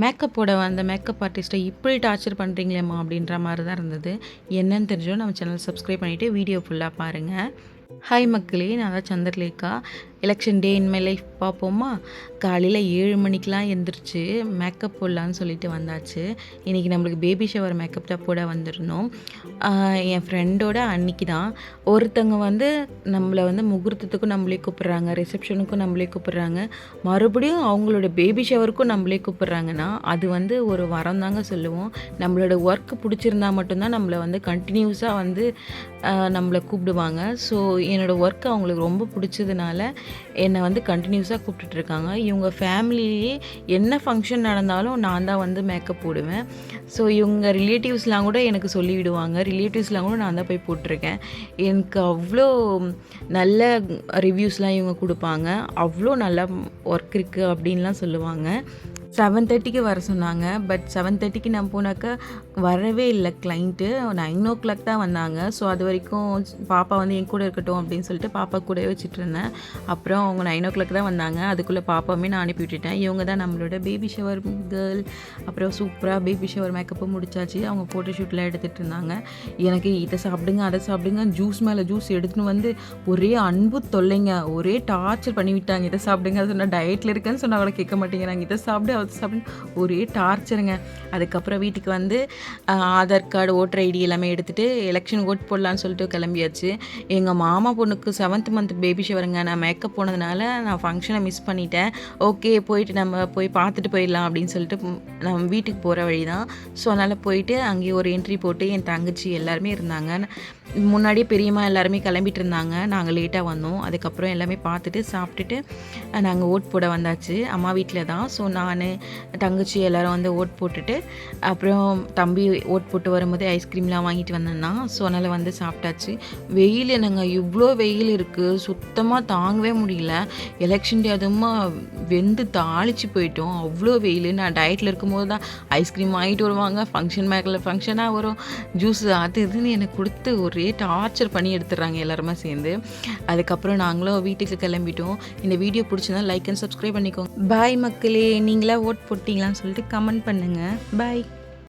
மேக்கப்போட அந்த மேக்கப் ஆர்டிஸ்ட்டை இப்படி டார்ச்சர் பண்ணுறீங்களேம்மா அப்படின்ற மாரி தான் இருந்தது. என்னன்னு தெரிஞ்சோம் நம்ம சேனல் சப்ஸ்கிரைப் பண்ணிவிட்டு வீடியோ ஃபுல்லாக பாருங்கள். ஹாய் மக்களே, நான் தான் Chandralekha. Election day in my life பார்ப்போமா? காலையில் 7 மணிக்கெலாம் எந்திரிச்சு மேக்கப் போடலான்னு சொல்லிட்டு வந்தாச்சு. இன்றைக்கி நம்மளுக்கு பேபி ஷவர் மேக்கப் தான் போட வந்திருந்தோம். என் ஃப்ரெண்டோட அன்னைக்கு தான் ஒருத்தங்க நம்மளை முகூர்த்தத்துக்கும் நம்மளே கூப்பிட்றாங்க, ரிசப்ஷனுக்கும் நம்மளே கூப்பிட்றாங்க, மறுபடியும் அவங்களோட பேபி ஷவருக்கும் நம்மளே கூப்பிட்றாங்கன்னா அது ஒரு வரம் தாங்க சொல்லுவோம். நம்மளோட ஒர்க் பிடிச்சிருந்தா மட்டும்தான் நம்மளை கண்டினியூஸாக நம்மளை கூப்பிடுவாங்க. ஸோ என்னோடய ஒர்க் அவங்களுக்கு ரொம்ப பிடிச்சதுனால என்னை கண்டினியூஸாக கூப்பிட்டுட்ருக்காங்க. இவங்க ஃபேமிலியே என்ன ஃபங்க்ஷன் நடந்தாலும் நான் தான் மேக்கப் போடுவேன். ஸோ இவங்க ரிலேட்டிவ்ஸ்லாம் கூட எனக்கு சொல்லிவிடுவாங்க. ரிலேட்டிவ்ஸ்லாம் கூட நான் தான் போய் போட்டிருக்கேன். எனக்கு அவ்வளோ நல்ல ரிவ்யூஸ்லாம் இவங்க கொடுப்பாங்க. அவ்வளோ நல்லா ஒர்க் இருக்குது அப்படின்லாம் சொல்லுவாங்க. 7:30க்கு வர சொன்னாங்க. பட் 7:30க்கு நான் போனாக்கா வரவே இல்லை கிளைண்ட்டு. 9:00 தான் வந்தாங்க. ஸோ அது வரைக்கும் பாப்பா என் கூட இருக்கட்டும் அப்படின்னு சொல்லிட்டு பாப்பா கூடவே வச்சுட்ருந்தேன். அப்புறம் அவங்க 9:00 தான் வந்தாங்க. அதுக்குள்ளே பாப்பாவுமே நான் அனுப்பி விட்டுட்டேன். இவங்க தான் நம்மளோட பேபி ஷவர் கேர்ள். அப்புறம் சூப்பராக பேபி ஷவர் மேக்கப்பும் முடிச்சாச்சு. அவங்க ஃபோட்டோ ஷூட்லாம் எடுத்துகிட்டு இருந்தாங்க. எனக்கு இதை சாப்பிடுங்க அதை சாப்பிடுங்க, ஜூஸ் மேலே ஜூஸ் எடுத்துன்னு ஒரே அன்பு தொல்லைங்க. ஒரே டார்ச்சர் பண்ணி விட்டாங்க. இதை சாப்பிடுங்க, அதை சொன்னால் டயட்டில் இருக்கேன்னு சொன்னால் கூட கேட்க மாட்டேங்கிறாங்க. இதை சாப்பிடு சாப்பிட்டு ஒரே டார்ச்சருங்க. அதுக்கப்புறம் வீட்டுக்கு ஆதார் கார்டு, ஓட்டர் ஐடி எல்லாமே எடுத்துகிட்டு எலெக்ஷன் ஓட் போடலான்னு சொல்லிட்டு கிளம்பியாச்சு. எங்கள் மாமா பொண்ணுக்கு 7th மந்த் பேபி ஷவருங்க. நான் மேக்கப் போனதுனால நான் ஃபங்க்ஷனை மிஸ் பண்ணிட்டேன். ஓகே, போயிட்டு நம்ம போய் பார்த்துட்டு போயிடலாம் அப்படின்னு சொல்லிட்டு நம்ம வீட்டுக்கு போகிற வழி தான். ஸோ அதனால் போயிட்டு அங்கேயே ஒரு என்ட்ரி போட்டு என் தங்கச்சி எல்லாருமே இருந்தாங்க. முன்னாடியே பெரியம்மா எல்லாருமே கிளம்பிட்டு இருந்தாங்க. நாங்கள் லேட்டாக வந்தோம். அதுக்கப்புறம் எல்லாமே பார்த்துட்டு சாப்பிட்டுட்டு நாங்கள் ஓட் போட வந்தாச்சு. அம்மா வீட்டில் தான். ஸோ நான் தங்கச்சி எல்லோரும் ஓட் போட்டுட்டு அப்புறம் தம்பி ஓட் போட்டு வரும்போது ஐஸ்கிரீம்லாம் வாங்கிட்டு வந்தேன்னா ஸோ அதனால் சாப்பிட்டாச்சு. வெயில் என்னங்க, இவ்வளோ வெயில் இருக்குது, சுத்தமாக தாங்கவே முடியல. எலெக்ஷன் டே அதுவுமா வெந்து தாளித்து போயிட்டோம். அவ்வளோ வெயில். நான் டயட்டில் இருக்கும்போது தான் ஐஸ்கிரீம் வாங்கிட்டு வருவாங்க, ஃபங்க்ஷன் மேக்கில் ஃபங்க்ஷனாக வரும், ஜூஸ் அது இதுன்னு எனக்கு கொடுத்து ஒரே டார்ச்சர் பண்ணி எடுத்துடுறாங்க எல்லாருமே சேர்ந்து. அதுக்கப்புறம் நாங்களும் வீட்டுக்கு கிளம்பிட்டோம். இந்த வீடியோ பிடிச்சிருந்தா லைக் அண்ட் சப்ஸ்கிரைப் பண்ணிக்கோங்க. பாய் மக்களே. நீங்களா ஓட் போட்டிங்களான்னு சொல்லிட்டு கமெண்ட் பண்ணுங்கள். பாய்.